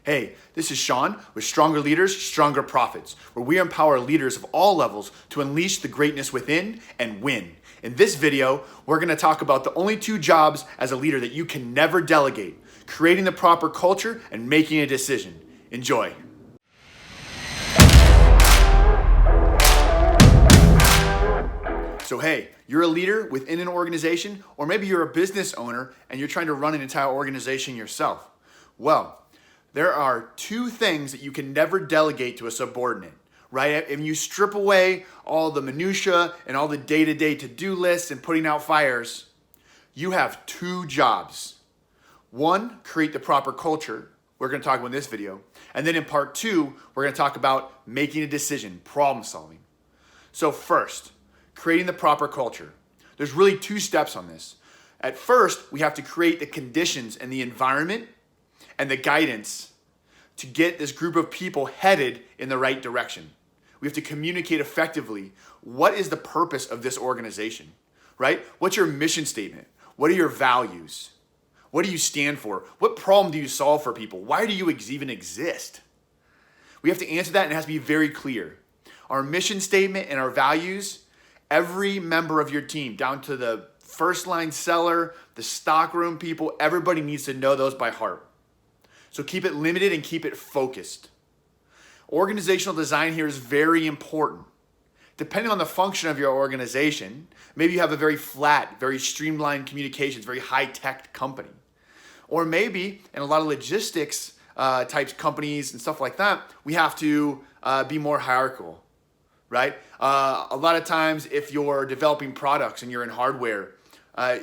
Hey, this is Sean with Stronger Leaders, Stronger Profits, where we empower leaders of all levels to unleash the greatness within and win. In this video, we're going to talk about the only two jobs as a leader that you can never delegate: creating the proper culture and making a decision. Enjoy. So hey, you're a leader within an organization, or maybe you're a business owner and you're trying to run an entire organization yourself. Well, there are two things that you can never delegate to a subordinate, right? If you strip away all the minutia and all the day-to-day to-do lists and putting out fires, you have two jobs. One, create the proper culture. We're going to talk about in this video. And then in part two, we're going to talk about making a decision, problem solving. So first, creating the proper culture. There's really two steps on this. At first, we have to create the conditions and the environment and the guidance to get this group of people headed in the right direction. We have to communicate effectively. What is the purpose of this organization, right? What's your mission statement? What are your values? What do you stand for? What problem do you solve for people? Why do you even exist? We have to answer that, and it has to be very clear. Our mission statement and our values, every member of your team, down to the first line seller, the stockroom people, everybody needs to know those by heart. So keep it limited and keep it focused. Organizational design here is very important. Depending on the function of your organization, maybe you have a very flat, very streamlined communications, very high-tech company. Or maybe in a lot of logistics types companies and stuff like that, we have to be more hierarchical, right? A lot of times if you're developing products and you're in hardware,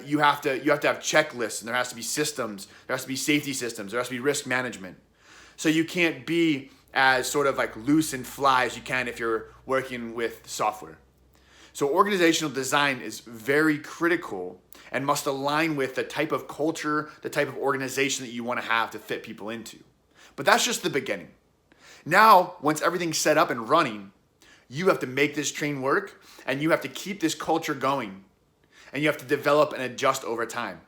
you have to have checklists, and there has to be systems, there has to be safety systems, there has to be risk management. So you can't be as sort of like loose and fly as you can if you're working with software. So organizational design is very critical and must align with the type of culture, the type of organization that you want to have to fit people into. But that's just the beginning. Now, once everything's set up and running, you have to make this train work, and you have to keep this culture going. And you have to develop and adjust over time.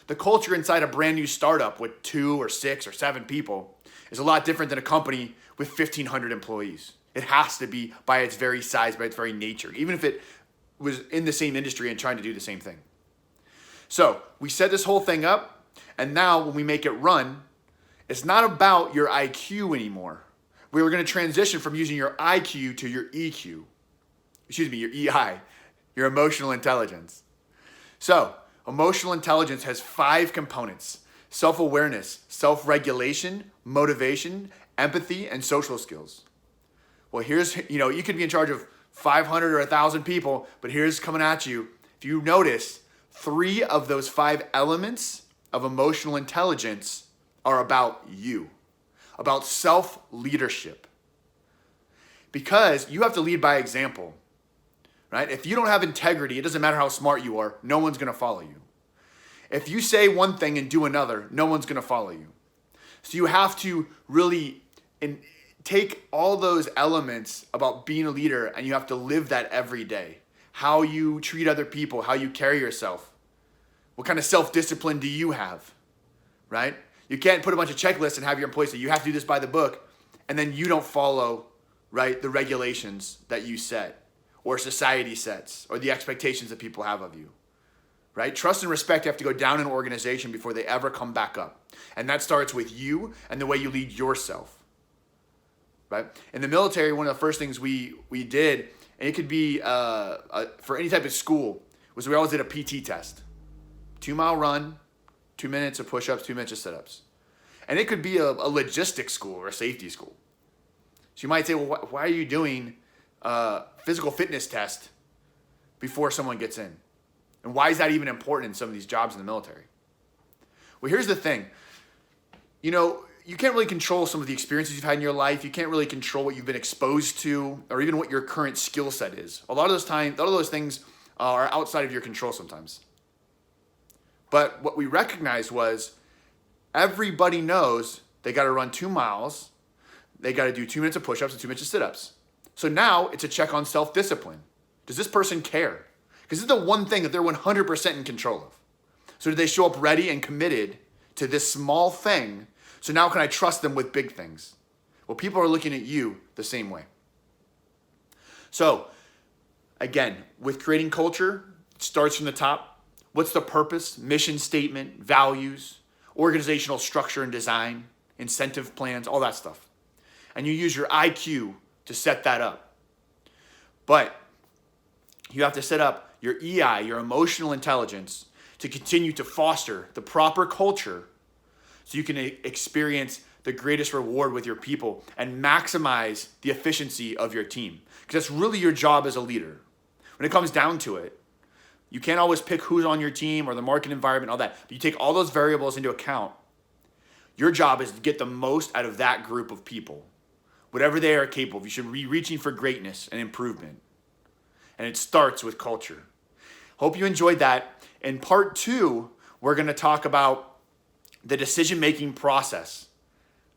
The culture inside a brand new startup with 2 or 6 or 7 people is a lot different than a company with 1,500 employees. It has to be by its very size, by its very nature, even if it was in the same industry and trying to do the same thing. So we set this whole thing up, and now when we make it run, it's not about your IQ anymore. We were going to transition from using your IQ to your EQ. Your EI, your emotional intelligence. So, emotional intelligence has 5 components: self-awareness, self-regulation, motivation, empathy, and social skills. Well, you could be in charge of 500 or 1,000 people, but here's coming at you. If you notice, 3 of those 5 elements of emotional intelligence are about you, about self-leadership. Because you have to lead by example. Right? If you don't have integrity, it doesn't matter how smart you are, no one's going to follow you. If you say one thing and do another, no one's going to follow you. So you have to really take all those elements about being a leader, and you have to live that every day. How you treat other people, how you carry yourself. What kind of self-discipline do you have? Right? You can't put a bunch of checklists and have your employees say, you have to do this by the book, and then you don't follow, right, the regulations that you set, or society sets, or the expectations that people have of you, right? Trust and respect have to go down in an organization before they ever come back up. And that starts with you and the way you lead yourself, right? In the military, one of the first things we did, and it could be for any type of school, was we always did a PT test. 2-mile run, 2 minutes of push-ups, 2 minutes of sit-ups. And it could be a logistics school or a safety school. So you might say, well, why are you doing physical fitness test before someone gets in? And why is that even important in some of these jobs in the military? Well, here's the thing. You can't really control some of the experiences you've had in your life. You can't really control what you've been exposed to, or even what your current skill set is. A lot of those things are outside of your control sometimes. But what we recognized was everybody knows they got to run 2 miles. They got to do 2 minutes of push-ups and 2 minutes of sit-ups. So now it's a check on self-discipline. Does this person care? Because this is the one thing that they're 100% in control of. So do they show up ready and committed to this small thing So now can I trust them with big things? Well, people are looking at you the same way. So again, with creating culture, it starts from the top. What's the purpose, mission statement, values, organizational structure and design, incentive plans, all that stuff. And you use your IQ to set that up. But you have to set up your EI, your emotional intelligence, to continue to foster the proper culture so you can experience the greatest reward with your people and maximize the efficiency of your team. Because that's really your job as a leader. When it comes down to it, you can't always pick who's on your team or the market environment, all that. But you take all those variables into account. Your job is to get the most out of that group of people. Whatever they are capable of, you should be reaching for greatness and improvement. And it starts with culture. Hope you enjoyed that. In part 2, we're going to talk about the decision-making process,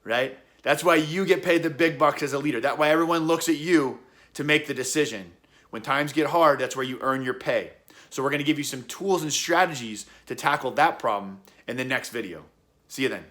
right? That's why you get paid the big bucks as a leader. That's why everyone looks at you to make the decision. When times get hard, that's where you earn your pay. So we're going to give you some tools and strategies to tackle that problem in the next video. See you then.